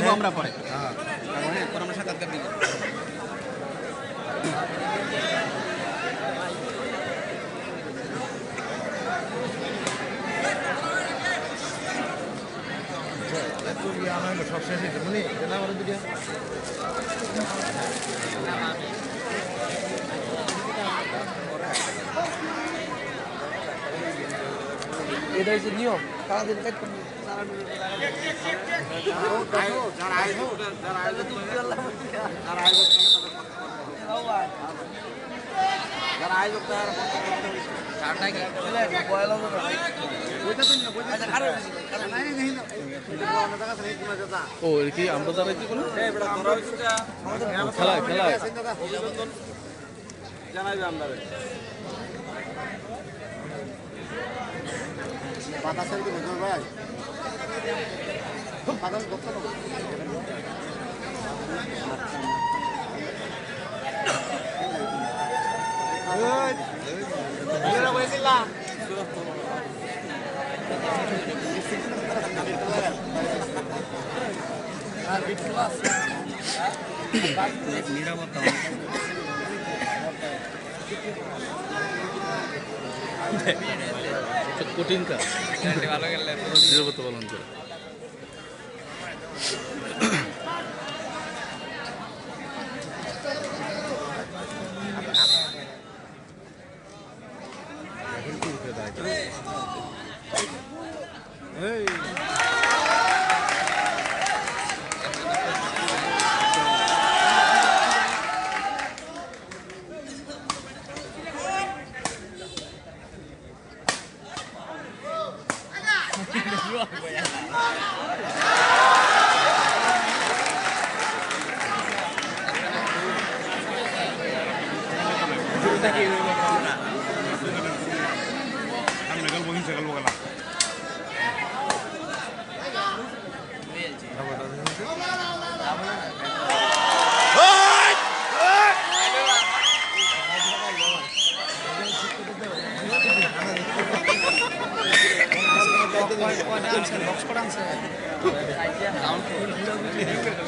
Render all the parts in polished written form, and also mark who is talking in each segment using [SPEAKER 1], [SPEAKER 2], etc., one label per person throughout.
[SPEAKER 1] আমরা পরে সব শেষ হয়েছে মনে না আমার দুটো এটা হচ্ছে নিয়ম সারাদিন ও কি আমরা যারা কি বলো খেলা খেলা জানাইবে আমরা বাতাসের কি বুঝো ভাই বাতাস করতে না ওই এরা বইছিলা আর বিট ক্লাস নিরাপত্তা কঠিন কাজ ভালো গেলে নিরাপত্তা পালন করে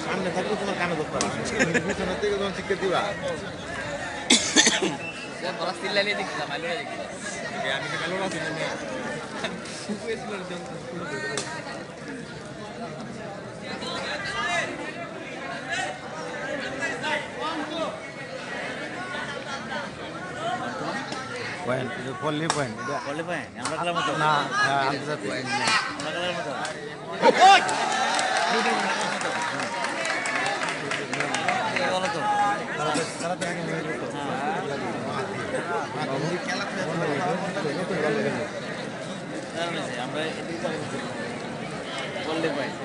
[SPEAKER 1] সামনে থাকলে তোমার কানে ধরতে পারবে পিছনের থেকে তোমার শিক্ষা দিবা আমি তো কালো আছি পয়েন্ট পল্লী পয়েন্ট পল্লী পয়েন্ট আমরা খেলার মতো না আন্তর্জাতিক আমরা খেলার মতো আমরা পল্লী পয়েন্ট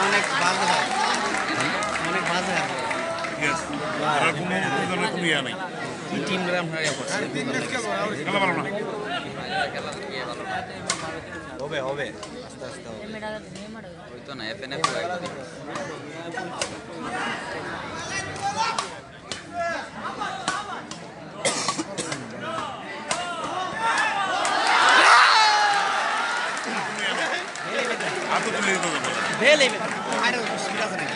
[SPEAKER 1] অনেক বাজে হয় অনেক বাজে হয় টিম গ্রাম হয়ে হবে হবে আস্তে আস্তে ওই তো না এফএনএফ ভেলে আরে সুবিধা আছে নাকি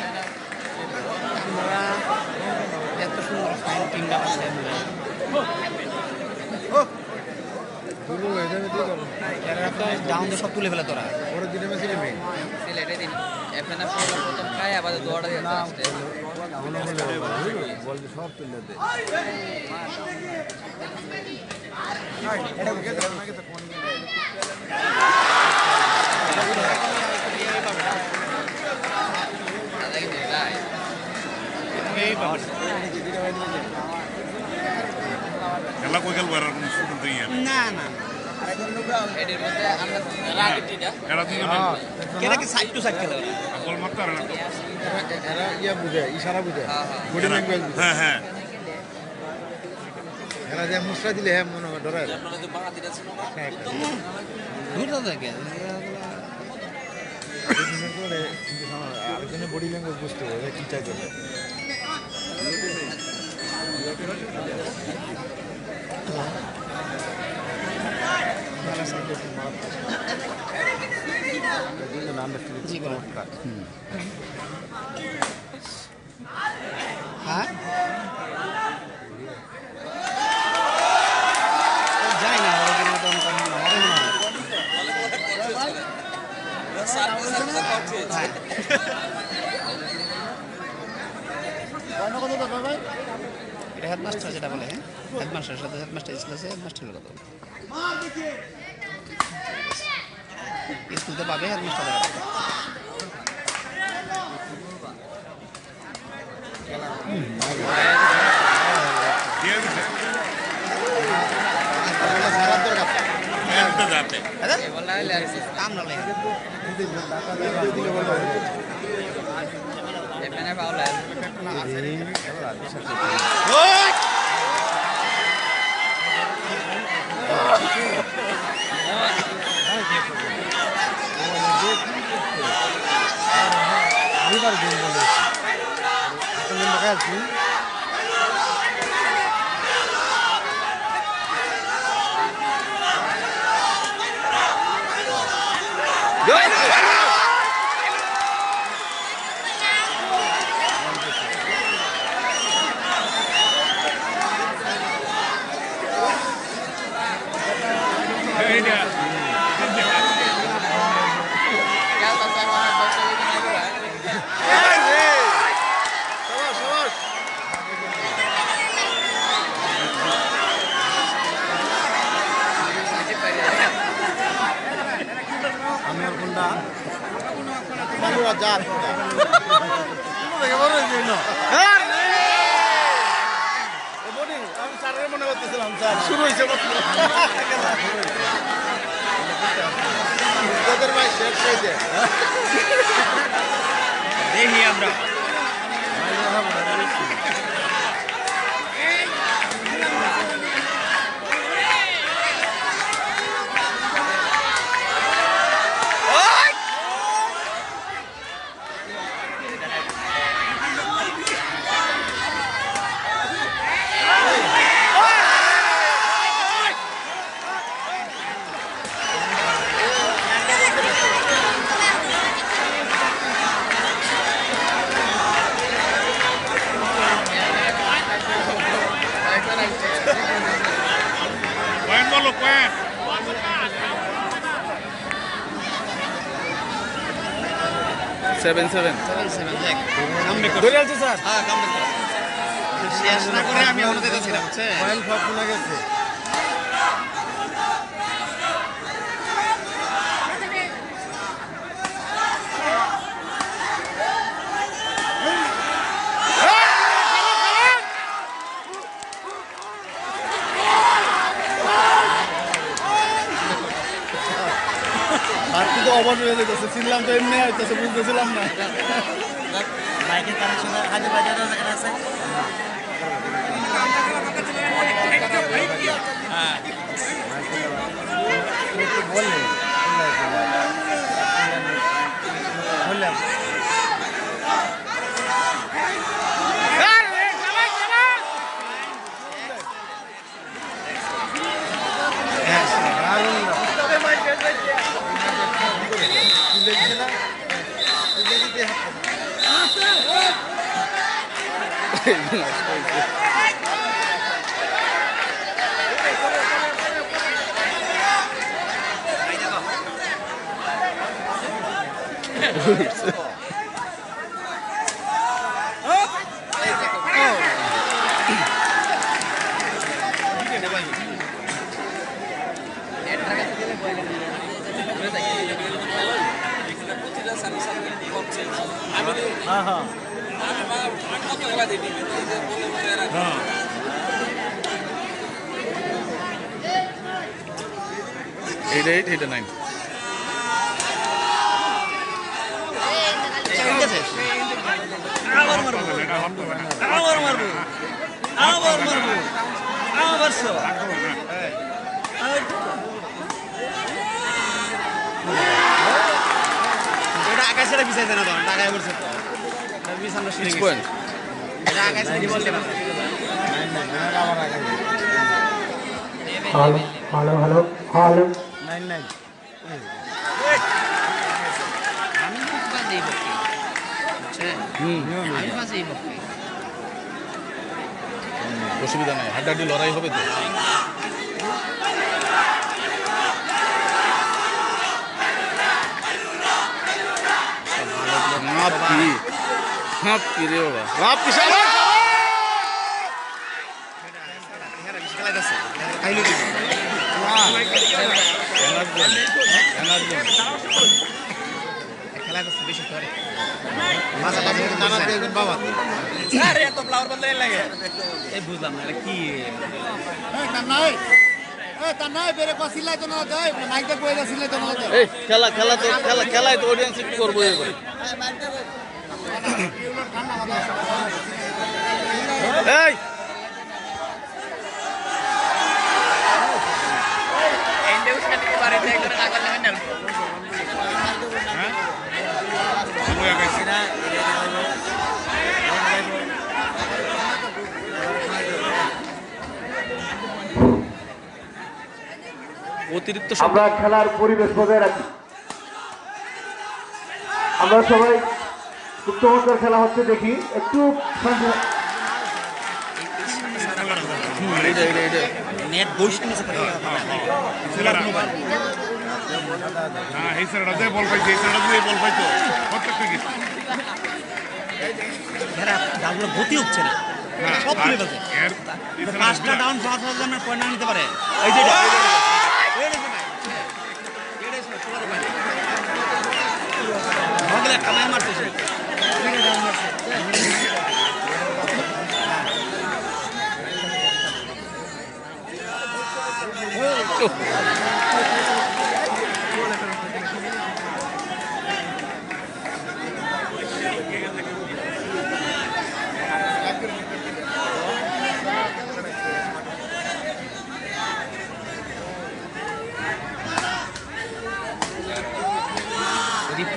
[SPEAKER 1] আমরা এত সুন্দর ফাইন টিমটা আছে দুটো এখানে দিয়ে করো এরা তো ডাউন দিয়ে সব তুলে ফেলে তোরা ওর দিনে মেসি নেবে সিলেটে দিন এফএনএফ প্রথম খায় আবার দৌড়া দিয়ে আসছে বল সব তুলে দে এটা আমাকে তো কোন
[SPEAKER 2] খেলা কই খেলবো আর কোন সুযোগ দেই
[SPEAKER 1] না না
[SPEAKER 3] এর মধ্যে আমরা রাগটিটা
[SPEAKER 2] এরা দুজন
[SPEAKER 1] কেন কি সাইড টু সাইড খেলে
[SPEAKER 2] বল মারতে পারে না
[SPEAKER 1] এরা ইয়া বুঝে ইশারা বুঝে বডি ল্যাঙ্গুয়েজ
[SPEAKER 2] হ্যাঁ হ্যাঁ
[SPEAKER 4] এরা যে মুসরা দিলে হ্যাঁ মনে হয় ডরায়
[SPEAKER 3] আপনারা যে বাড়া দিটা ছিল না
[SPEAKER 1] দূর থেকে
[SPEAKER 4] আরেকজনের বডি ল্যাঙ্গুয়েজ বুঝতে হবে কি চাই করে
[SPEAKER 1] হ্যাঁ যাই না এটা হেডমাস্টার যেটা বলে হ্যাঁ হেডমাস্টারের সাথে হেডমাস্টার স্কুল আছে হেডমাস্টারের কথা স্কুলতে পাবে হেডমাস্টারের কথা কাম না লাগে এখানে পাওলা
[SPEAKER 4] দুইবার গেম বলে এখন দেখা যাচ্ছে আমি আর কোনটা বাবুরা যা আমি স্যারের মনে করতেছিলাম স্যার শুরু হয়েছে তোদের ভাই শেষ হয়েছে
[SPEAKER 1] দেখি আমরা
[SPEAKER 2] Buen bolo, pues.
[SPEAKER 1] সেভেন দেখ
[SPEAKER 4] ধরে আছে স্যার
[SPEAKER 1] হ্যাঁ কাম শেষ না করে আমি ওখানে দিতেছিলাম বুঝছে
[SPEAKER 4] মোবাইল সব শোনা গেছে তো অবাক হয়ে যেতেছে চিনলাম তো এমনি হইতেছে বুঝতেছিলাম না
[SPEAKER 1] বাইকের কানেকশন হাজার বাজার আছে হ্যাঁ
[SPEAKER 4] বললেন বললাম
[SPEAKER 2] Eight, 9.
[SPEAKER 1] আবার মারবো এটা আকাশের পিছাইছে না তো টাকায় বলছে তো বিছানো শুনে গেছে এটা আকাশের কি বলতে না
[SPEAKER 5] হ্যালো হ্যালো হ্যালো
[SPEAKER 4] 99
[SPEAKER 1] আমি বাজে এই বকি আমি বাজে এই বকি
[SPEAKER 2] অসুবিধা নাই হাড্ডাহাড্ডি লড়াই হবে তো রে বাবা
[SPEAKER 1] খাইলো দিবি খেলা করছে বেশি করে মাথা বাজে দানা দিয়ে বাবা আরে এত ফ্লাওয়ার বদলে লাগে এই বুঝলাম না এটা কি
[SPEAKER 4] তার বেরে কসিলাই তো না যায় মাইকটা কইলা সিলাই তো না যায়
[SPEAKER 2] এই খেলায় তো অডিয়েন্স কি করবো এ করে এই
[SPEAKER 3] এন্ডেউস কাটতে পারে তাই করে লাগা লাগা না
[SPEAKER 2] হ্যাঁ সময় আগাইছে
[SPEAKER 1] না
[SPEAKER 2] অতিরিক্ত
[SPEAKER 5] আমরা খেলার পরিবেশ বজায় রাখি আমরা সবাই খুব চমৎকার খেলা হচ্ছে দেখি একটু
[SPEAKER 1] নেট বসে নিছে
[SPEAKER 2] হ্যাঁ এই সাইডে বল পাইছে এই সাইডে বল পাইতো প্রত্যেকটা গেছে
[SPEAKER 1] এরা ডাউনগুলো গতি হচ্ছে না সব তুলে ফেলছে পাঁচটা ডাউন পাঁচ হাজার আমরা পয়েন্ট নিতে পারে এই যে একটা ম্যান মারছে সে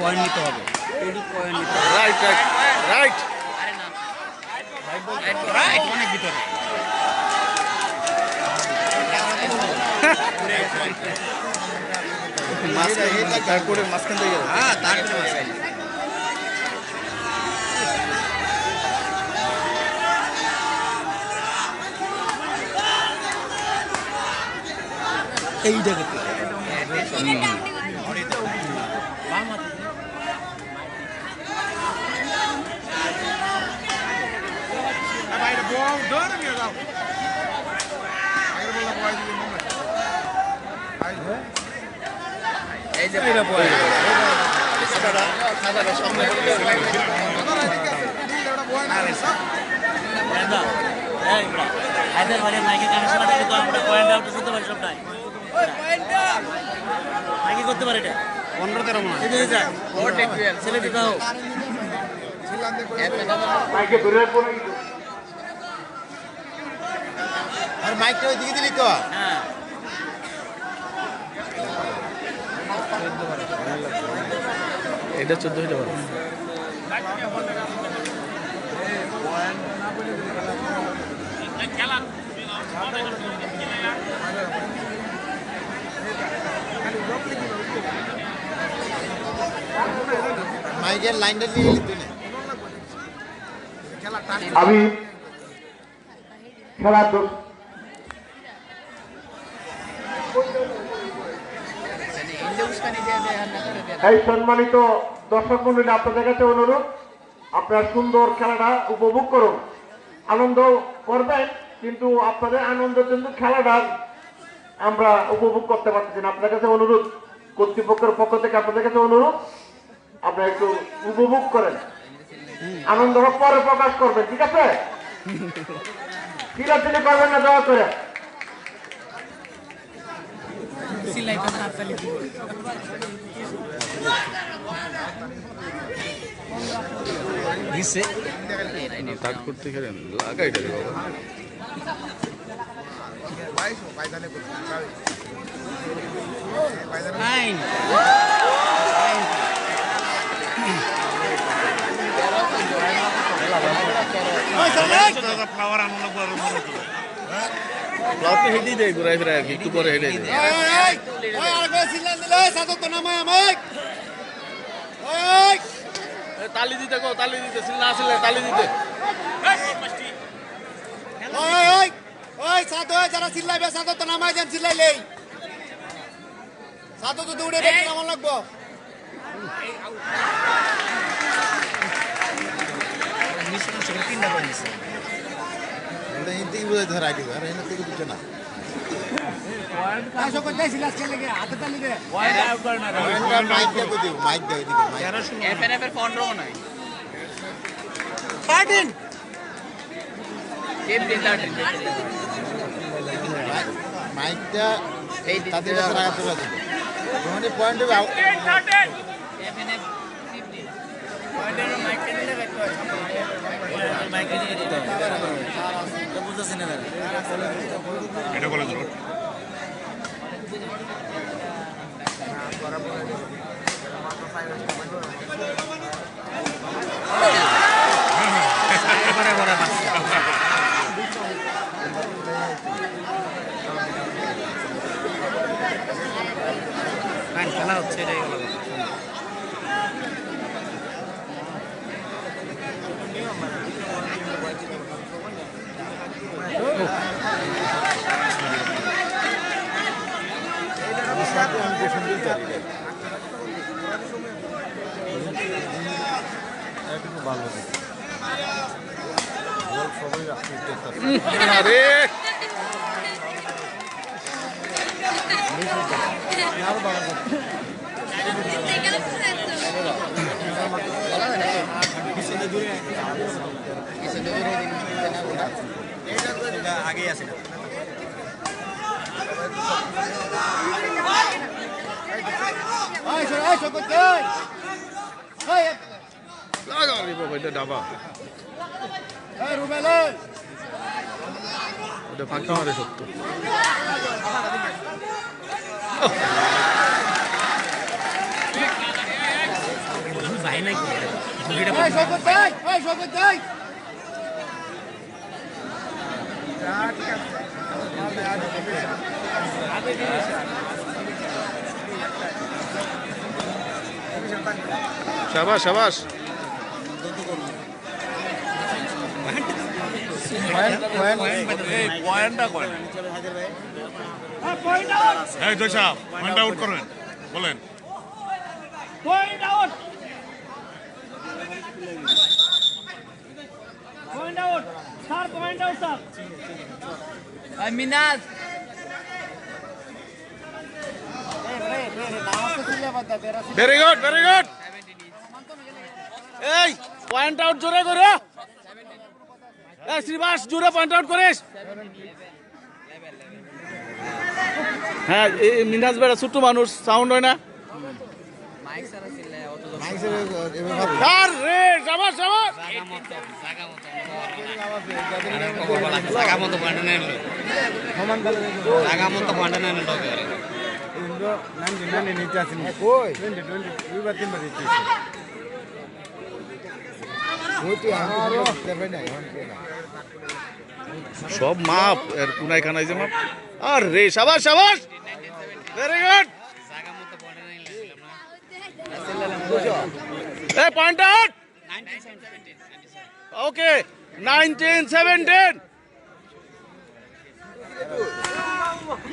[SPEAKER 1] পয়েন্ট নিতে হবে পয়েন্ট নিতে হবে
[SPEAKER 2] রাইট রাইট
[SPEAKER 3] আরে না
[SPEAKER 1] রাইট অনেক ভিতরে
[SPEAKER 2] তারপরে মাঝখান থেকে গেল
[SPEAKER 1] হ্যাঁ তারপরে মাসাইল এই জায়গাতে
[SPEAKER 3] এই যে
[SPEAKER 6] হায়দ্রাবাদের মাইকে কানেকশন আছে তো আমরা পয়েন্ট আউট করতে পারি সবটাই মাইকে করতে পারি এটা
[SPEAKER 1] 15-13 মনে হয়
[SPEAKER 6] ছেলে দিতে হোক
[SPEAKER 5] মাইকে বেরোয় পড়ে
[SPEAKER 4] আর মাইকটা ওই দিকে দিলি তো
[SPEAKER 6] হ্যাঁ
[SPEAKER 2] এটা 14 হইতে পারে
[SPEAKER 4] মাইকের লাইনটা নিয়ে গেলি তুই না
[SPEAKER 5] আমি খেলার এই সম্মানিত দর্শক মন্ডলী আপনাদের কাছে অনুরোধ আপনারা সুন্দর খেলাটা উপভোগ করুন আনন্দ করবেন কিন্তু আপনাদের আনন্দের জন্য খেলাটা আমরা উপভোগ করতে পারতেছি না আপনাদের কাছে অনুরোধ কর্তৃপক্ষের পক্ষ থেকে আপনাদের কাছে অনুরোধ আপনারা একটু উপভোগ করেন আনন্দটা পরে প্রকাশ করবেন ঠিক আছে চিরাচিরি করবেন না দয়া করে
[SPEAKER 1] দিছে
[SPEAKER 2] তাক করতে গেলেন লাগাইটা রে বাবা
[SPEAKER 1] নাইন
[SPEAKER 2] ফ্লাওয়ার আনন্দ করার মনে হতো
[SPEAKER 7] ক্লাবকে হেঁটেই দেয় ঘুরাই ফিরাই আর কি একটু পরে হেঁটে দেয় তালি দিতে গো তালি দিতে না আসলে তালি দিতে
[SPEAKER 4] যারা চিল্লাইবে সাদত তো নামাই দেন চিল্লাইলেই সাদত তো দৌড়ে বেশি নামান লাগবো
[SPEAKER 1] তিনটা করে নিচ্ছে
[SPEAKER 3] এফএনএফ এর ফন্ডও নাই টিম দিন
[SPEAKER 4] মাইকটা
[SPEAKER 3] এই
[SPEAKER 4] তাদের কাছে রাখা তোলা দিবে যখনই পয়েন্ট হবে
[SPEAKER 3] এফএনএফ টিম দিন পয়েন্টের মাইকটা দিলে রাখতে হয়
[SPEAKER 6] মাইকে দিয়ে দিতে হবে এটা বুঝতেছি না
[SPEAKER 2] এটা বলে ধরো
[SPEAKER 1] খেলা হচ্ছে এটাই হলো
[SPEAKER 7] আরে
[SPEAKER 1] আগেই আছে না
[SPEAKER 7] এটা ডাবা ওটা ফাঁকি মারে সত্য
[SPEAKER 1] ভাই নাকি
[SPEAKER 7] শাবাশ শাবাশ
[SPEAKER 2] পয়েন্টটা করেন এই জয় সাহেব পয়েন্ট আউট করেন বলেন
[SPEAKER 3] মিনাজ
[SPEAKER 7] ভেরি গুড ভেরি গুড এই পয়েন্ট আউট জোরে করে এই শ্রীবাস জোরে পয়েন্ট আউট করিস হ্যাঁ এই মিনাজ বেড়া ছোট্ট মানুষ সাউন্ড হয় না
[SPEAKER 3] মাইক সারা ছিল অত
[SPEAKER 7] আর রে শাবাশ শাবাশ
[SPEAKER 1] জাগা মতো পয়েন্ট নেন জাগা মতো পয়েন্ট নেন
[SPEAKER 7] সব মাপ এর কুনাই খানাই যে মাপ আর রে শাবাশ শাবাশ ভেরি গুড
[SPEAKER 1] জাগা মতো পয়েন্ট নেন
[SPEAKER 7] এই পয়েন্ট আউট ওকে 19-17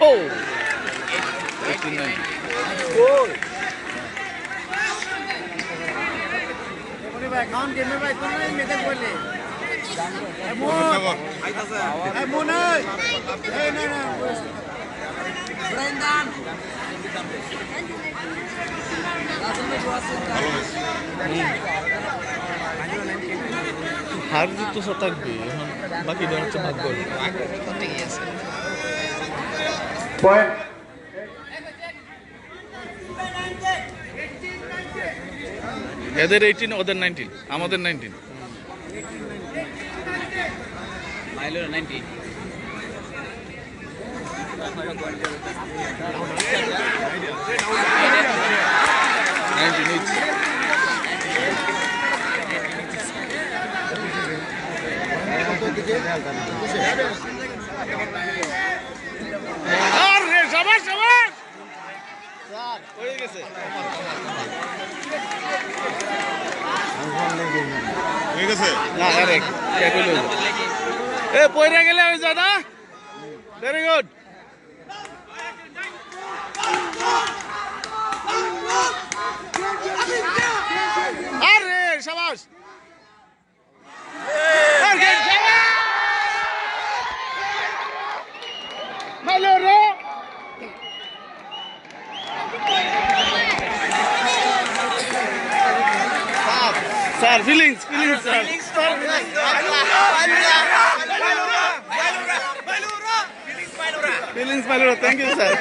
[SPEAKER 7] ও
[SPEAKER 1] 89
[SPEAKER 7] হার জিত তো থাকবে এখন বাকি হচ্ছে ভাগ্য
[SPEAKER 1] করতে গিয়েছে
[SPEAKER 5] পয়েন্ট
[SPEAKER 7] এদের 18 ওদের 19 আমাদের 19
[SPEAKER 3] মাইলো 90
[SPEAKER 7] আরে শাবাশ শাবাশ হয়ে গেছে
[SPEAKER 2] হয়ে গেছে
[SPEAKER 7] না আরে কে কইলো এ পয়রা গেলে হই যায় না ভেরি গুড আরে শাবাশ আরে শাবাশ মাইলুর স্যার ফিলিংস স্যার ফিলিংস মাইলুরা থ্যাংক ইউ স্যার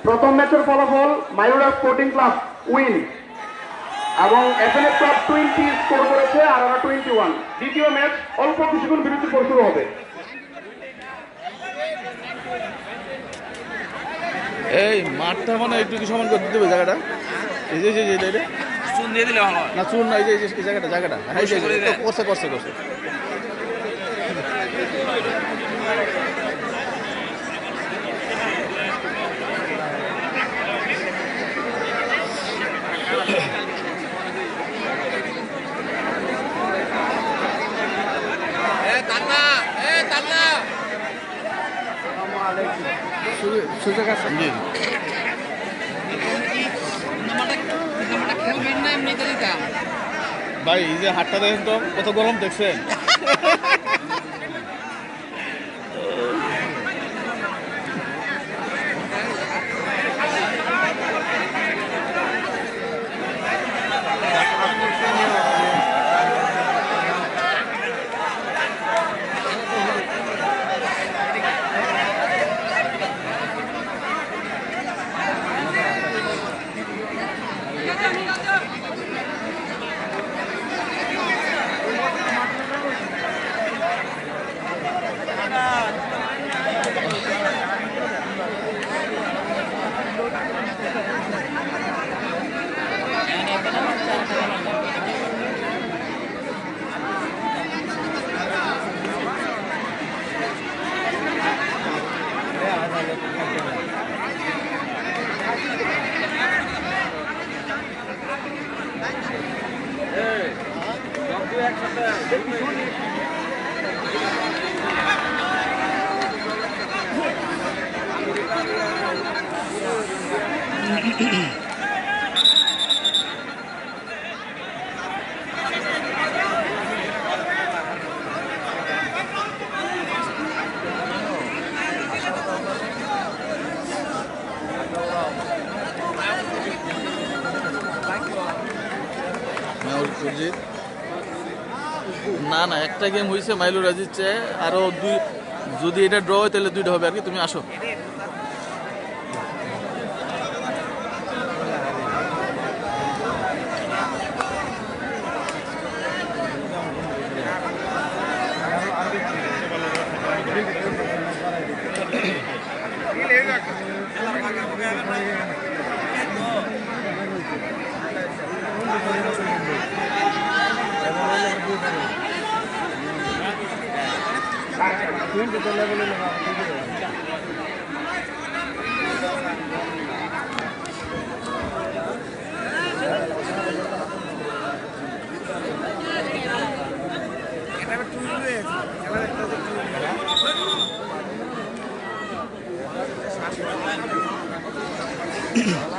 [SPEAKER 5] প্রথম ম্যাচের ফলাফল মায়ুরা স্পোর্টিং ক্লাব উইন এবং এফএনএফ ক্লাব 20 স্কোর করেছে আর ওরা 21। দ্বিতীয় ম্যাচ অল্প কিছুক্ষণ বিরতির পর শুরু হবে।
[SPEAKER 7] এই মাঠটা মানে একটু কি সমান করে দিতে হবে জায়গাটা এই যে এটা
[SPEAKER 1] চুন দিয়ে দিলে ভালো হয়।
[SPEAKER 7] না চুন না এই যে এই জায়গাটা হ্যাঁ করছে সুযোগ আছে
[SPEAKER 1] খেলবেন না এমনিতে দিতাম
[SPEAKER 7] ভাই এই যে হাটটা দেখেন তো কত গরম দেখছেন না না একটা গেম হয়েছে মাইলুর আজিজ চেয়ে আরো দুই যদি এটা ড্র হয় তাহলে দুইটা হবে আর কি তুমি আসো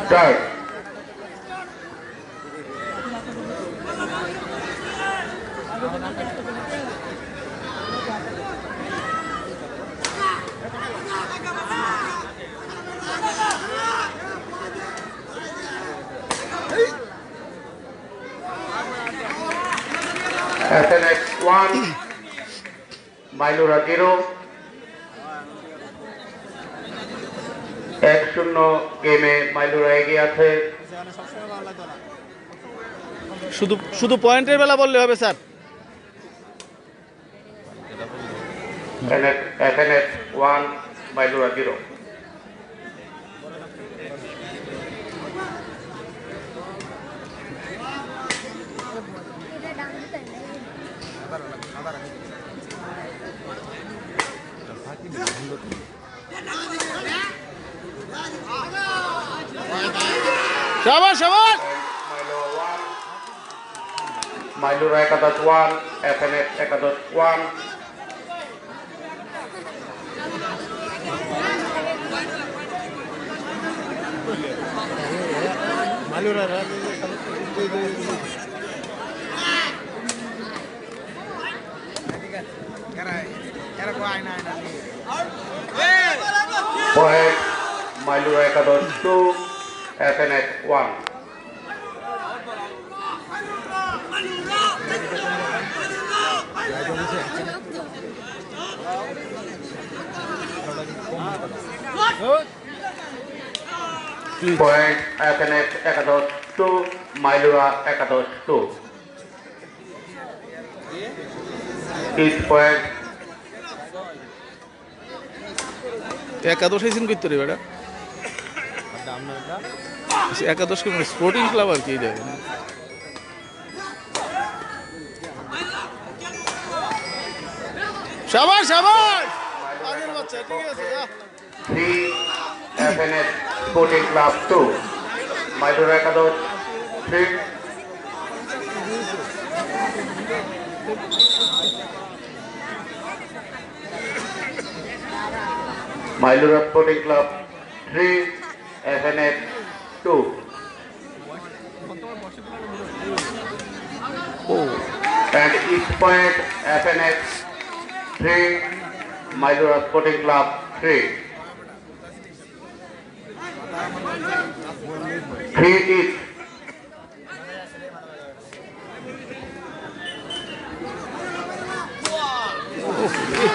[SPEAKER 5] Start. FNX 1, Mailura 0, 1-0 গেমে মাইলুরা এগিয়ে আছে।
[SPEAKER 7] শুধু পয়েন্টের বেলা বললে হবে sir
[SPEAKER 5] FNS 1, Mailura 0.
[SPEAKER 7] শাবাশ শাবাশ
[SPEAKER 5] Mailura Ekados 1, FNS Ekados 1. Point Mailura Ekados 2, FNS 1. Point FNS Ekados 2, Mailura Ekados 2. Each point
[SPEAKER 7] একাদশ আইসিন করতে রে বেটা একাদশ কি স্পোর্টিং ক্লাব আর কি যাবে শাবাশ শাবাশ আগের বাচ্চা ঠিক আছে যা
[SPEAKER 5] 3, FNS Sporting Club 2, Mailura Ekados 3. Mailura Sporting Club 3, FNS 2. And each point FNS 3, Mailura Sporting Club 3. 3 each.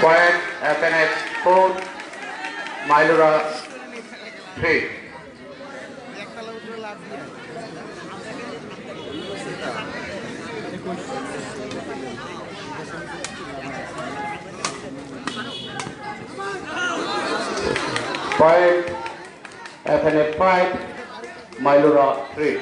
[SPEAKER 5] Point FNS 4, Mailura 3. Point FNS 5, Mailura 3.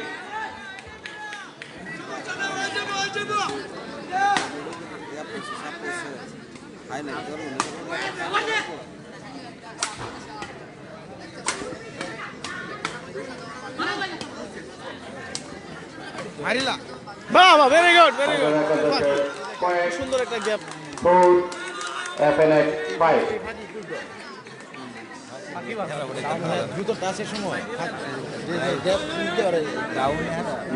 [SPEAKER 7] বাবা very good very good
[SPEAKER 5] Point
[SPEAKER 7] সুন্দর একটা গ্যাপ
[SPEAKER 5] 4, FNS 5.
[SPEAKER 6] দ্রুত টাচের সময়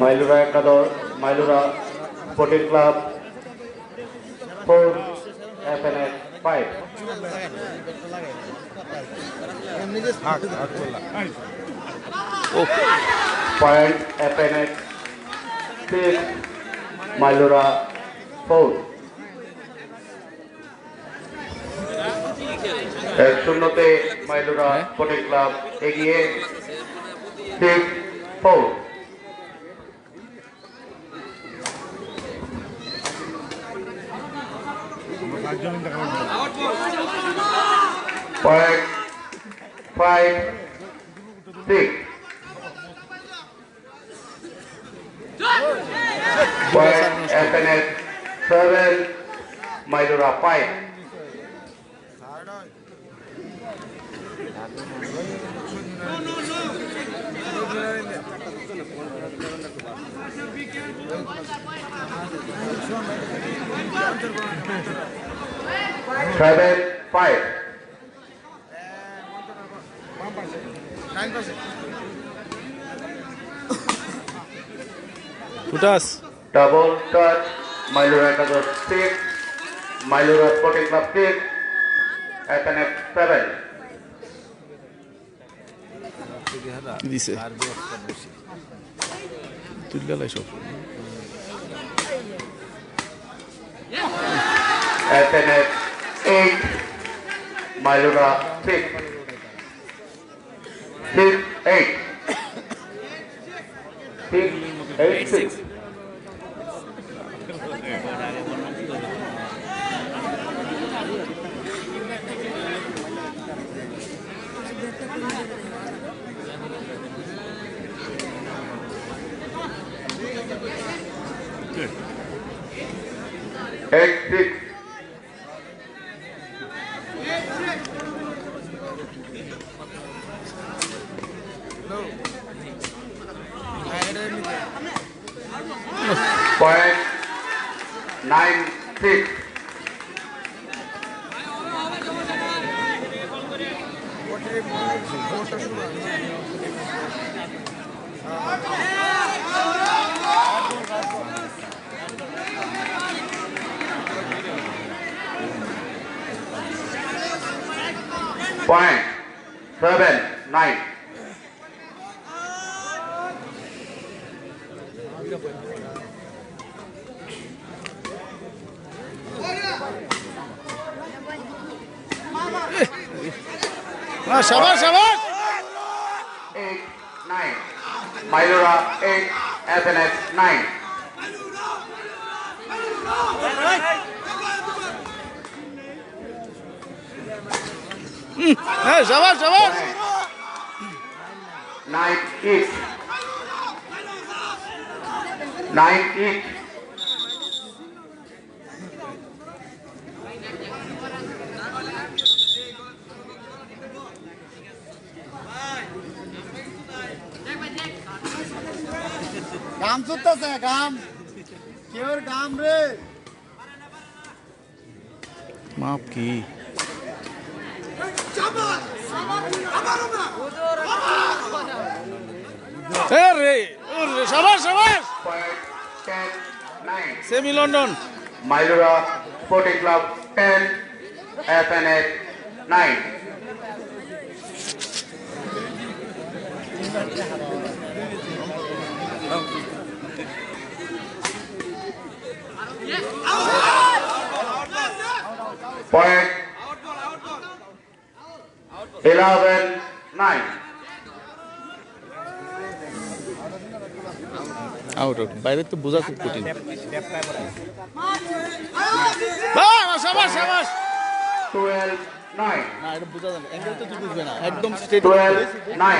[SPEAKER 5] Mailura Ekados, Mailura Sporting Club 4, FNS 5. Point FNS 6, Mailura 4. এর শূন্যতে Mailura Sporting Club এগিয়ে 6-4. Point 5-6. Point FNS 7, Mailura 5. Seven, 5.
[SPEAKER 7] ফুটাস
[SPEAKER 5] Double touch, Mailura Ekados 6, Mailura Sporting Club 6, FNS 7.
[SPEAKER 7] দিছে তুললে লাই সব
[SPEAKER 5] FNS 8, Mailura 6. 6-8. 6-8-6. Point 96. Point 79.
[SPEAKER 7] शाबाश शाबाश
[SPEAKER 5] 8-9. Mayura 8, FNF 9.
[SPEAKER 7] शाबाश शाबाश
[SPEAKER 5] 9 each. 9 each.
[SPEAKER 4] গাম চুটতেছে গাম কেউ গাম রে
[SPEAKER 7] माफ की अरे शाबाश शाबाश
[SPEAKER 5] Point 10-9.
[SPEAKER 7] Semi London
[SPEAKER 5] Mayura Sporting Club 10, FNF 9. Point 11-9.
[SPEAKER 7] Out out বাইরে তো বোঝা খুব কঠিন শাবাশ শাবাশ
[SPEAKER 5] 12-9.
[SPEAKER 7] না এটা বোঝা যাবে অ্যাঙ্গেল তো তুই বুঝবে না একদম স্ট্রেট
[SPEAKER 5] 12-9.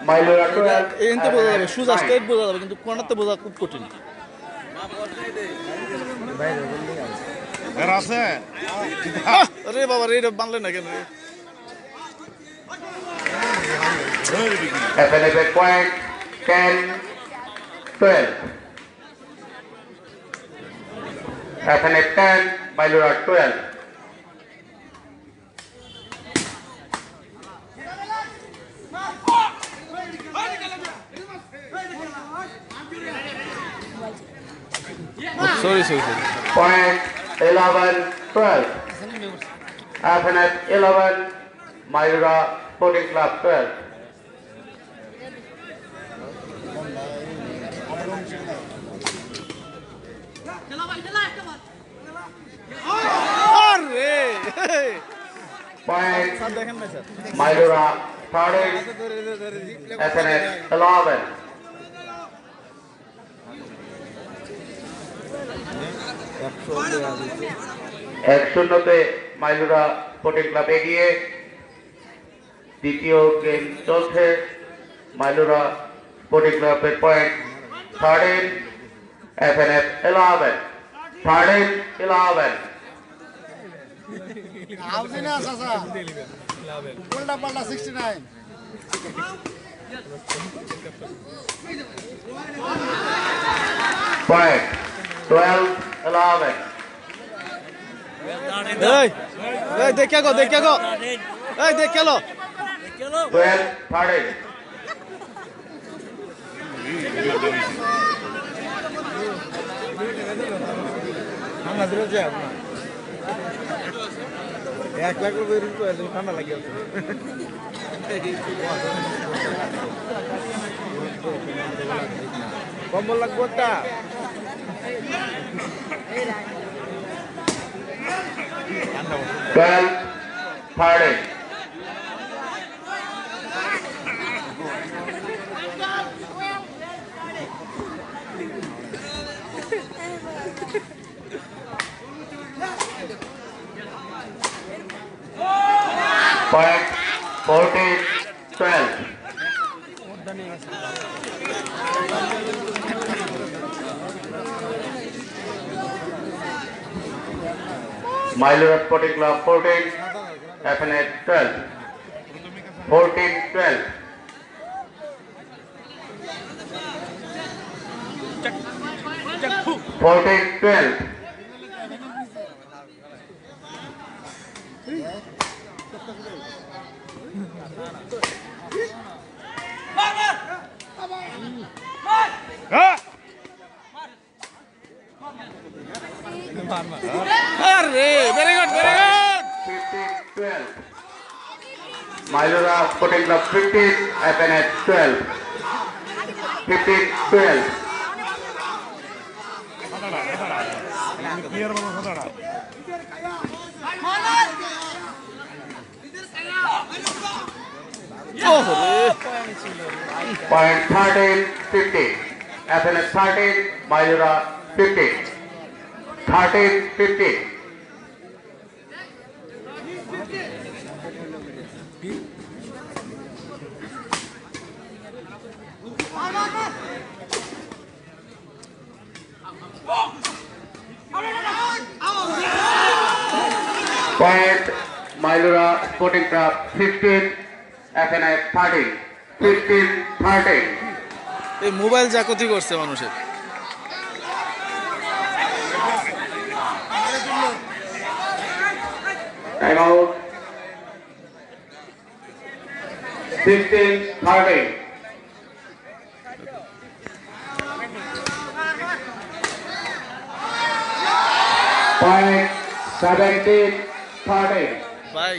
[SPEAKER 5] Mayura 12.
[SPEAKER 7] এনতে বোঝা যাবে সোজা স্ট্রেট বোঝা যাবে কিন্তু কর্নারতে বোঝা খুব কঠিন
[SPEAKER 2] এর আছে
[SPEAKER 7] আরে বাবা রে এটা বানলে না কেন রে
[SPEAKER 5] FNF point 10-12. FNF 10, Mayura 12.
[SPEAKER 7] Sorry sorry sorry
[SPEAKER 5] Point 11-12. FNF 11, Mayura Sporting Club 12.
[SPEAKER 7] আরে
[SPEAKER 5] Point
[SPEAKER 7] স্যার দেখেন না স্যার
[SPEAKER 5] Mayura 13, FNF 11. এক শূন্যতে মাইলুরা স্পোর্টিং ক্লাব এগিয়ে দ্বিতীয় গেম চলছে মাইলুরা স্পোর্টিং ক্লাবের পয়েন্ট 13 FNF 11 13-11
[SPEAKER 4] আউজি না চাচা উল্টা পাল্টা 69
[SPEAKER 5] পয়েন্ট 12-11
[SPEAKER 7] এই এই দেখে গো এই দেখে লো
[SPEAKER 5] 12-13
[SPEAKER 6] ঠান্ডা দিলে যে এক লাখ রুপি ঠান্ডা লাগে কম্বল লাগবো একটা
[SPEAKER 5] Twelve, 13. Point 14-12. Mailura Sporting Club 14, FNF 12. 14-12. Fourteen, 12.
[SPEAKER 7] আরে very good very good
[SPEAKER 5] 15-12. Mailura Sporting Club 15, FNF 12. 15-12. Point 13-15. FNF 13, Mailura 15. 13-15. Point Mailura Sporting Club 15, FNF 13. 15-13.
[SPEAKER 7] এই মোবাইল জাকতি করছে মানুষের
[SPEAKER 5] Time out. 16-13. Point 17-13.
[SPEAKER 7] ভাই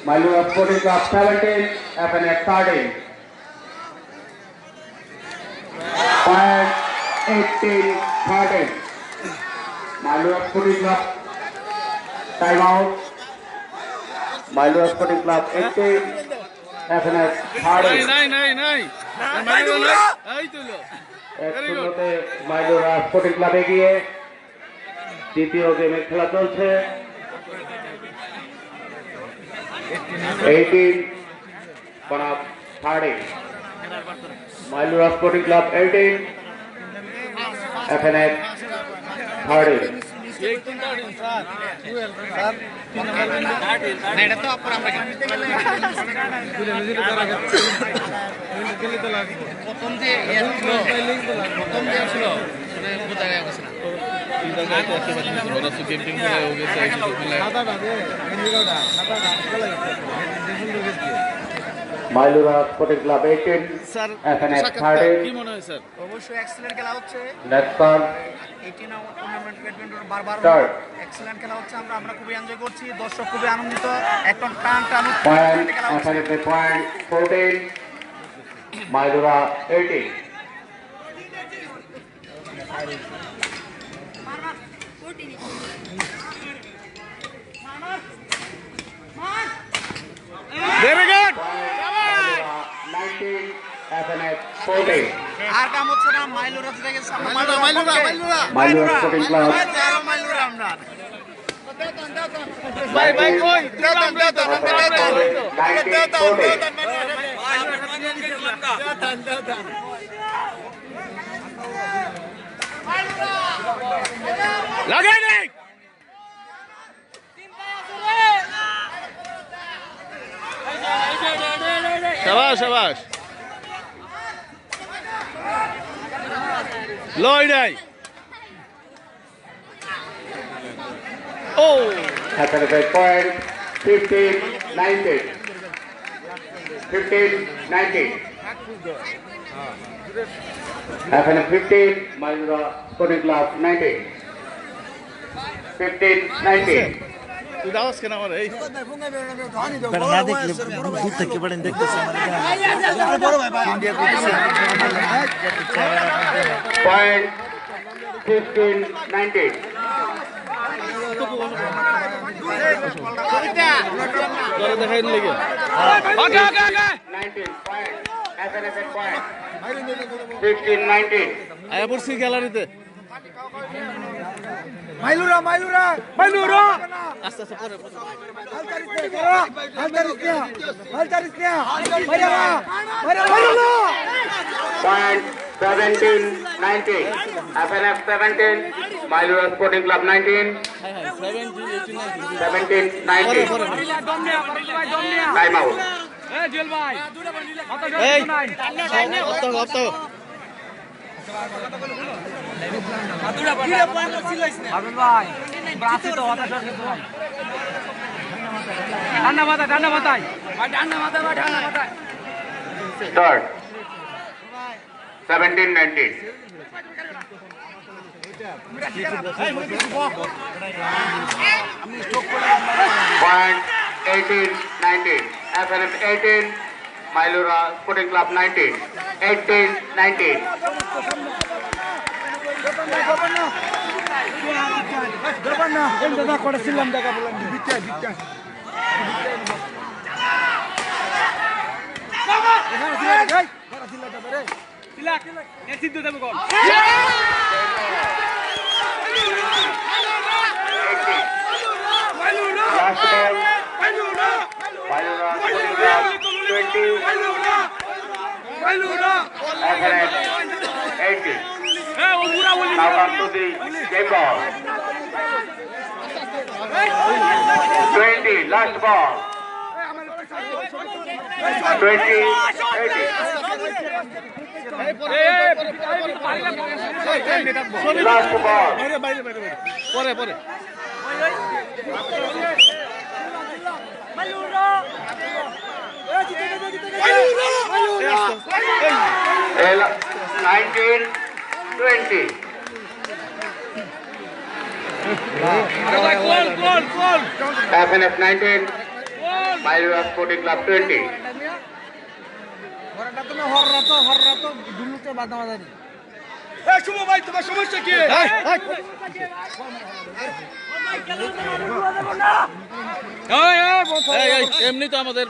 [SPEAKER 5] Mailura Sporting Club 17, FNF 13. Point 18-13. Mailura Sporting Club. Time out. Mailura Sporting Club 18, FNF 13.
[SPEAKER 7] নাই নাই নাই এই তো লো
[SPEAKER 5] এক শূন্যতে মাইলোরা স্পোর্টিং ক্লাব এগিয়ে দ্বিতীয় গেমের খেলা চলছে 18 বনাম 13 মাইলোরা স্পোর্টিং ক্লাব 18 এফএনএফ 13
[SPEAKER 1] এটা তো আপনার আমরা প্রথম যে প্রথম যে ছিল বোঝা গেছে না
[SPEAKER 5] মাইলোরা স্পোর্টিং ক্লাব 18
[SPEAKER 7] স্যার
[SPEAKER 5] এফএনএফ
[SPEAKER 7] সাক্ষাৎকার
[SPEAKER 5] 13
[SPEAKER 7] কি মনে হয় স্যার
[SPEAKER 3] অবশ্যই এক্সেলেন্ট খেলা হচ্ছে
[SPEAKER 5] next call
[SPEAKER 3] 18 hour tournament badminton বারবার
[SPEAKER 5] Start.
[SPEAKER 3] এক্সেলেন্ট খেলা হচ্ছে আমরা খুবই এনজয় করছি দর্শক খুবই আনন্দিত একদম টান টান
[SPEAKER 5] পয়েন্ট
[SPEAKER 3] খেলা হচ্ছে
[SPEAKER 5] FNF point 14 মাইলোরা 18
[SPEAKER 7] very good
[SPEAKER 5] 19 FNF 14
[SPEAKER 3] আর কাম হচ্ছে না মাইলোরা থেকে গেছে
[SPEAKER 5] মাইলোরা স্পোর্টিং ক্লাব
[SPEAKER 3] মাইলোরা আমরা
[SPEAKER 7] ভাই ভাই কই
[SPEAKER 5] 19-14
[SPEAKER 7] লাগাই নেই শাবাশ শাবাশ লয় নাই ও
[SPEAKER 5] এফএনএফ পয়েন্ট 15-19 15-19 এফএনএফ 15 মাইলোরা স্পোর্টিং ক্লাব 19 15-19
[SPEAKER 7] তুই দাওয়াস কেন আমার এই
[SPEAKER 6] না দেখলে দূর থেকে পারেন দেখতেছি
[SPEAKER 5] Point 15-19
[SPEAKER 7] তোরা দেখাই লেগে ওকে ওকে ওকে
[SPEAKER 5] 19 point FNF point 15-19
[SPEAKER 7] আয়া পড়ছি গ্যালারিতে
[SPEAKER 4] মাইলুরা মাইলুরা মাইলুরা
[SPEAKER 7] আস্তে আস্তে পরে
[SPEAKER 5] Point 17-19 FNF 17 Mailura Sporting Club 19
[SPEAKER 7] high high 17 18 19
[SPEAKER 5] 17-19 Time out
[SPEAKER 7] এই অত
[SPEAKER 5] Start. 17-19. Point 18-19. FNF 18. Mailura Sporting Club 19. 18-19. Last ball. Mailura Sporting Club 20. FNF 18. Now come to the game ball. 20, last ball. 20, 80. Last ball.
[SPEAKER 7] পরে পরে 19-20. FNF 19, Mailura Sporting Club 20. এমনি তো আমাদের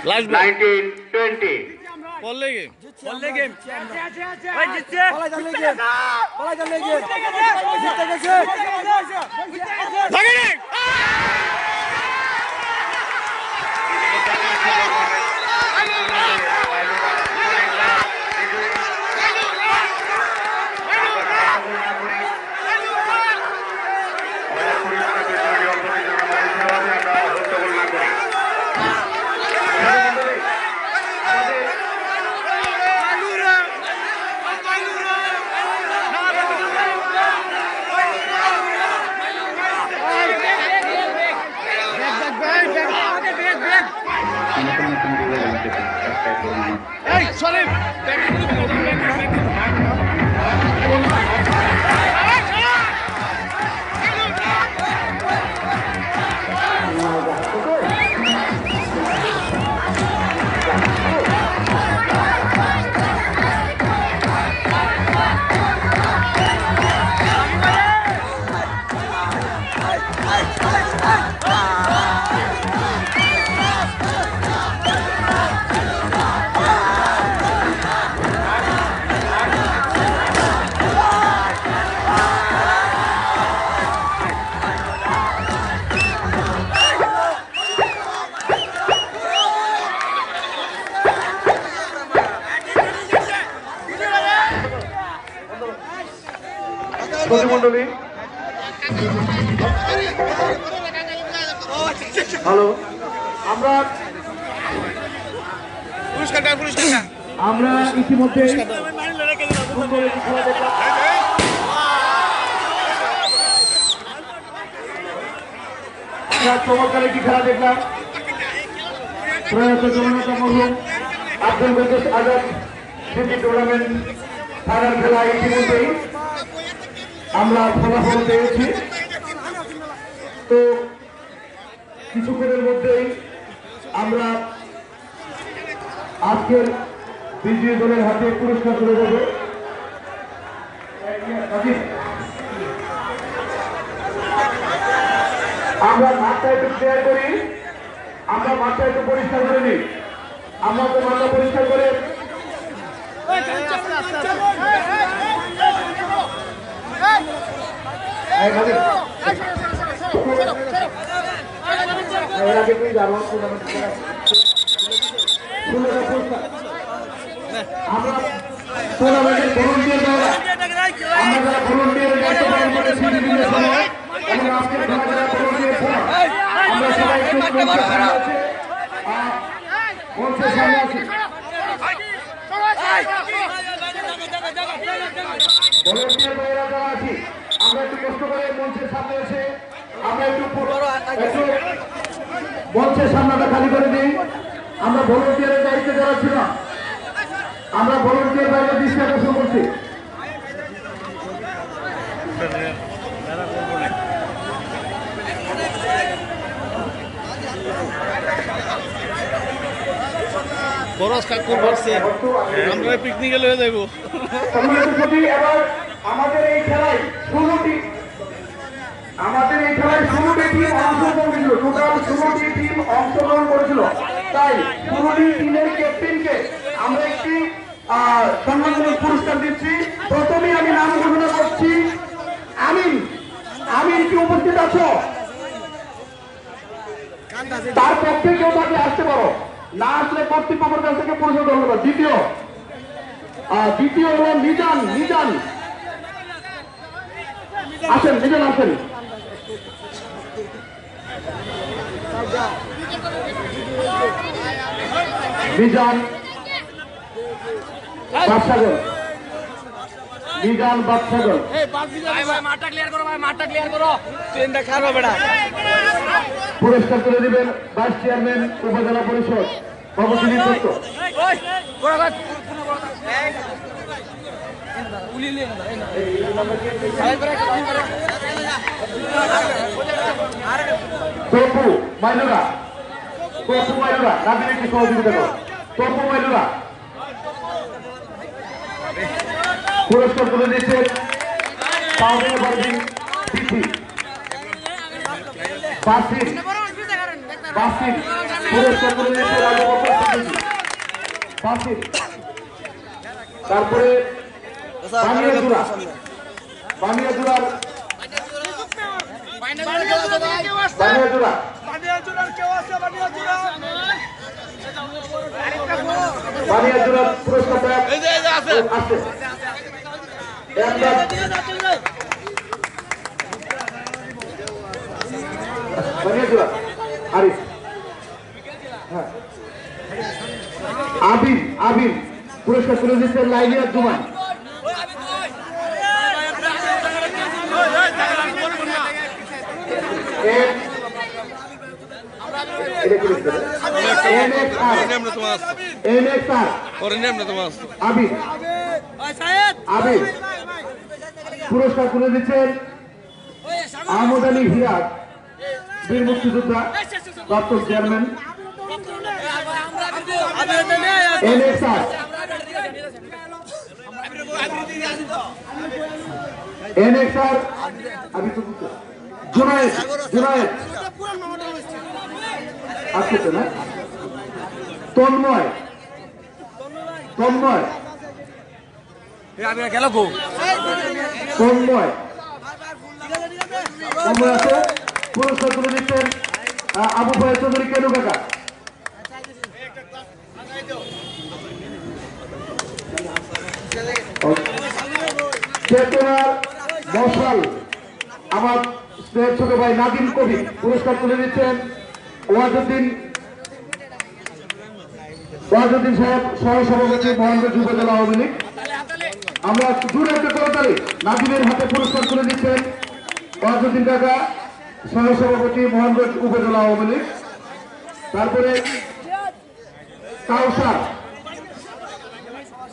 [SPEAKER 7] last
[SPEAKER 5] 19-20.
[SPEAKER 7] পড়লে game
[SPEAKER 5] প্রতিমণ্ডলী hello আমরা ইতিমধ্যে চমৎকার একটি খেলা দেখলাম। প্রয়াত জগন্নাথ মরহুম আব্দুল কদ্দুস আজাদ স্মৃতি টুর্নামেন্ট ফাইনাল খেলা ইতিমধ্যেই আমরা ফলাফল পেয়েছি। তো কিছুক্ষণের মধ্যেই আমরা আজকের বিজয়ী দলের হাতে পুরস্কার তুলে দেব। আমরা মাঠটা একটু ক্লিয়ার করি, আমরা মাঠটা একটু পরিষ্কার করে নিই। আমরা তো মাঠটা পরিষ্কার করে আমরা টুর্নামেন্টের ভলান্টিয়ার আমরা যারা ভলান্টিয়ারের দায়িত্ব পালন করেছি বিভিন্ন সময় এবং আজকের খেলা যারা ভলান্টিয়ার ছিলাম আমরা সবাই একটু মঞ্চের সামনে আছি ভলান্টিয়ার ভাইয়েরা যারা আছি আমরা একটু কষ্ট করে মঞ্চের সামনে এসে আমরা একটু মঞ্চের সামনেটা খালি করে দিই আমরা ভলান্টিয়ারের দায়িত্বে যারা ছিলাম আমরা ভলান্টিয়ার বাইরে দৃষ্টি আকর্ষণ করছি
[SPEAKER 7] বরস কাকুর বসছে আমরা পিকনিকে লয়ে যাইব
[SPEAKER 5] এবার আমাদের এই খেলায় 16টি টিম অংশগ্রহণ করেছিল টোটাল 16টি টিম অংশগ্রহণ করেছিল তাই 16টি টিমের ক্যাপ্টেনকে আমরা একটি সম্মানজনক পুরস্কার দিচ্ছি প্রথমেই আমি নাম ঘোষণা করছি আমিন কি উপস্থিত আছো তার পক্ষে কেউ তাকে আসতে পারো না আসলে কর্তৃপক্ষের কাছ থেকে পুরস্কার গ্রহণ করো দ্বিতীয় হলো মিজান আসেন মিজান বাদশাগর পুরস্কার তুলে দিবেন ভাইস চেয়ারম্যান উপজেলা পরিষদ সভাপতি দত্ত তপু মাইলুরা রাজনীতি একটি সহযোগিতা করো তপু মাইলুরা পুরস্কার তুলে দিচ্ছে বাসির পুরস্কার তুলে দিচ্ছে বাসির তারপরে বানিয়াজুরার পুরস্কার আসছে আবির পুরস্কার তুলে দিচ্ছে লাইলিয়া জুমান আবির পুরস্কার তুলে দিচ্ছেন আহমদ আলী হিরাজ বীর মুক্তিযোদ্ধা প্রাক্তন চেয়ারম্যান জুনায়েদ আসছে না তন্ময় আছে পুরস্কার তুলে দিচ্ছেন আবু ফয়েজ চৌধুরী কেনু কাকা চেতনার মশাল আমার ছোট ভাই নাদিম কবি পুরস্কার তুলে দিচ্ছেন ওয়াজউদ্দিন সাহেব সহসভাপতি মোহাম্মদ উপজেলা আওয়ামী লীগ আমরা জোরে একটা করতালি নাদিমের হাতে পুরস্কার তুলে দিচ্ছেন ওয়াজউদ্দিন কাকা সহসভাপতি মোহাম্মদ উপজেলা আওয়ামী লীগ তারপরে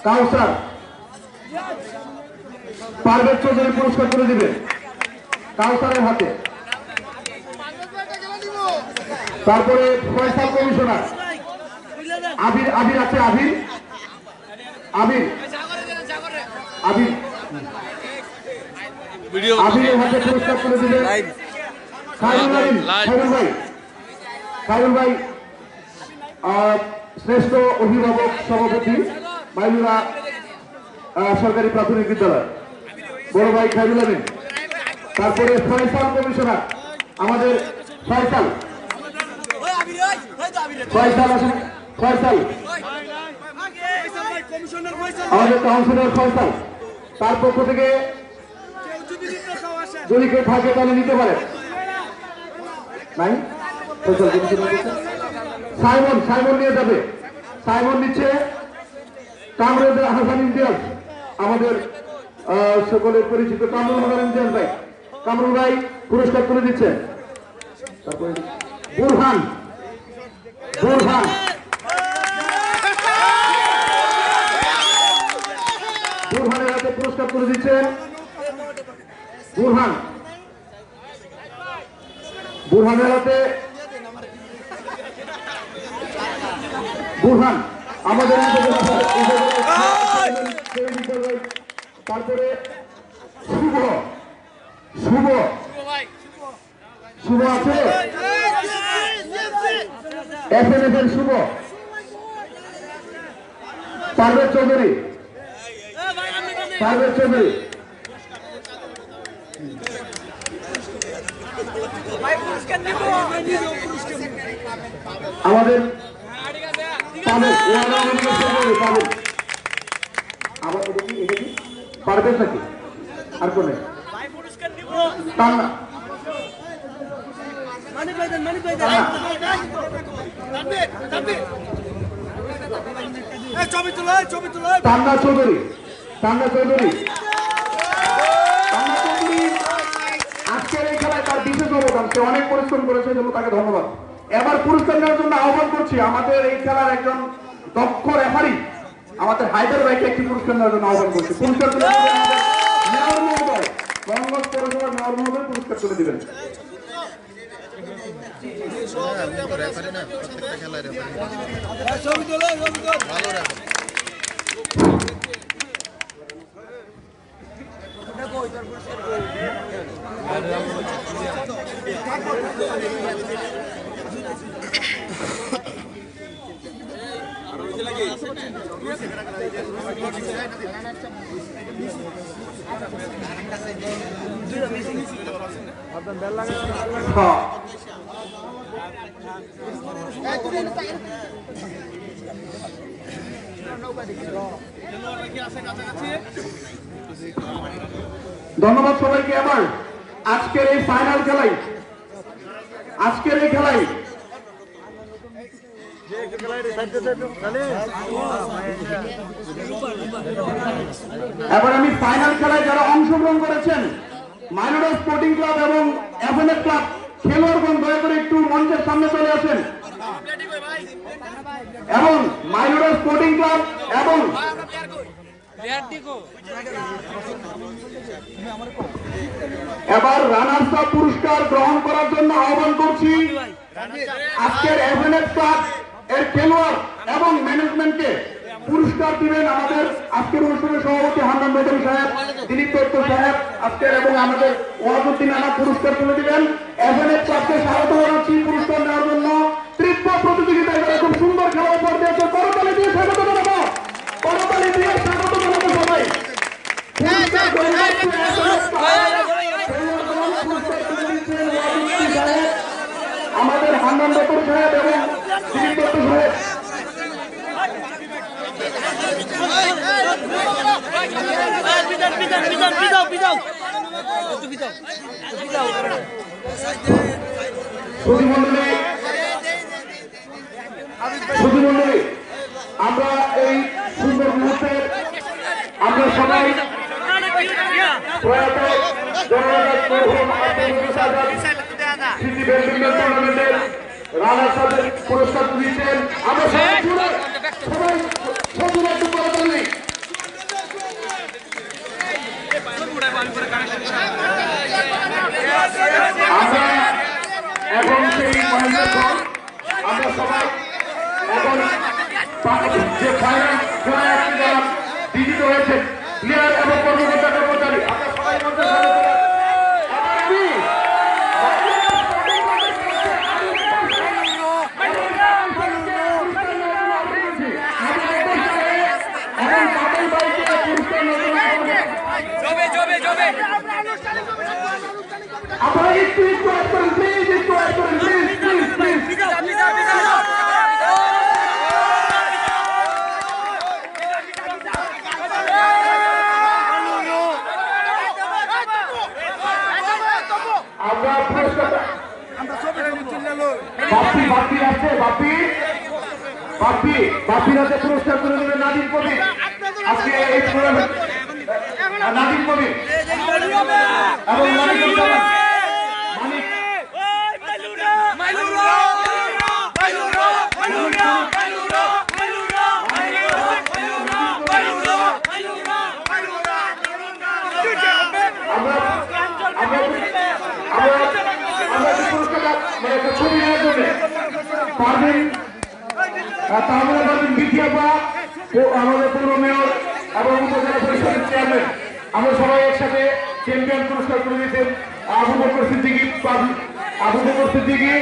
[SPEAKER 5] কাউসার পারভেজ চৌধুরী পুরস্কার তুলে দিবেন কাউসারের হাতে তারপরে ফয়সাল কমিশনার আবির আছে আবিরের হাতে পুরস্কার তুলে দিবেন খায়রুল ভাই শ্রেষ্ঠ অভিভাবক সভাপতি মাইলুরা সরকারি প্রাথমিক বিদ্যালয় বড় ভাই খায়রুল আমিন তারপরে ফয়সাল কমিশনার আমাদের ফয়সাল আমাদের কাউন্সিলর ফয়সাল তার পক্ষ থেকে যদি কেউ থাকে তাহলে নিতে পারে। নাই সাইমন, সাইমন নিয়ে যাবে। সাইমন নিচ্ছে কামরুল হাসান ইমতিয়াজ, আমাদের সকলের পরিচিত কামরুল হাসান ইমতিয়াজ ভাই। কামরুল ভাই পুরস্কার তুলে দিচ্ছেন। তারপরে বুরহান, বুরহান বুরহানের হাতে পুরস্কার তুলে দিচ্ছেন। বুরহান, বুরহানের হাতে বুরহান আমাদের তারপরে শুভ, শুভ শুভ আছে FNF এর শুভ, পারভেজ চৌধুরী, পারভেজ চৌধুরী আমাদের পারভেজ নাকি আর কোন তান্না চৌধুরী, তান্না চৌধুরী আজকের এই খেলায় তার বিশেষ অবদান, সে অনেক পরিশ্রম করেছে, জন্য তাকে ধন্যবাদ। এবার পুরস্কার নেওয়ার জন্য আহ্বান করছি আমাদের এই খেলার একজন দক্ষ রেফারি, আমাদের হায়দার ভাইকে একটি পুরস্কার নেওয়ার জন্য আহ্বান করছি। পুরস্কার তুলে মেয়র মহোদয়, বরঙ্গজ পৌরসভার মেয়র মহোদয় পুরস্কার তুলে দিবেন। ধন্যবাদ সবাইকে। এবার আজকের এই ফাইনাল খেলায়, আজকের এই খেলায় এবার আমি ফাইনাল খেলায় যারা অংশগ্রহণ করেছেন মাইনর স্পোর্টিং ক্লাব এবং FNF ক্লাব খেলোয়াড়গণ দয়া করে একটু মঞ্চের সামনে চলে আসেন এবং মাইনর স্পোর্টিং ক্লাব এবং এবার রানার্স আপ পুরস্কার গ্রহণ করার জন্য আহ্বান করছি আজকের FNF ক্লাব এর খেলোয়াড় এবং ম্যানেজমেন্টকে। পুরস্কার দিবেন আমাদের আজকের অনুষ্ঠানের সভাপতি হান্নান বেদম সাহেব, দিলীপ দত্ত সাহেব আজকের, এবং আমাদের ওয়াজুদ্দিন আনা পুরস্কার তুলে দিবেন। FNF ক্লাবকে স্বাগত জানাচ্ছি পুরস্কার নেওয়ার জন্য। তীব্র প্রতিযোগিতায় খুব সুন্দর খেলা উপহার দিয়েছে, করতালি দিয়ে স্বাগত জানাবো, করতালি দিয়ে স্বাগত জানাবো সবাই। আমাদের হান্নান বেদম সাহেব এবং দিলীপ দত্ত সাহেব সুধীমণ্ডলী, আমরা এই সুন্দর মুহূর্তে আমরা সবাই প্রয়াত সিটি ব্যাডমিন্টন টুর্নামেন্টের রানার্স আপের পুরস্কার দিচ্ছেন। আমরা সবাই একটু করতালি। আমরা এখন সেই মহেন্দ্রগঞ্জ আমরা সবাই এখন যে ফাইনাল খেলায় যারা বিজিত হয়েছে প্লেয়ার এবং কর্মকর্তা কর্মচারী আমরা সবাই মধ্যে আপনারা একটু করেন প্লিজ, একটু করেন প্লিজ, প্লিজ প্লিজ। বাপ্পি আছে বাপ্পির হাতে পুরস্কার তুলে দেবে নাদিম কবির। আজকে এই নাদিম কবির এবং মানিক ছবি নেওয়ার জন্য পারবেন আমাদের পৌর মেয়র এবং উপজেলা পরিষদের চেয়ারম্যান আমরা সবাই একসাথে চ্যাম্পিয়ন পুরস্কার করে দিতেন আবু বকর সিদ্দিকী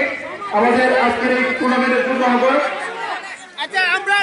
[SPEAKER 5] আমাদের আজকের এই টুর্নামেন্টের জন্য হবে।
[SPEAKER 4] আচ্ছা আমরা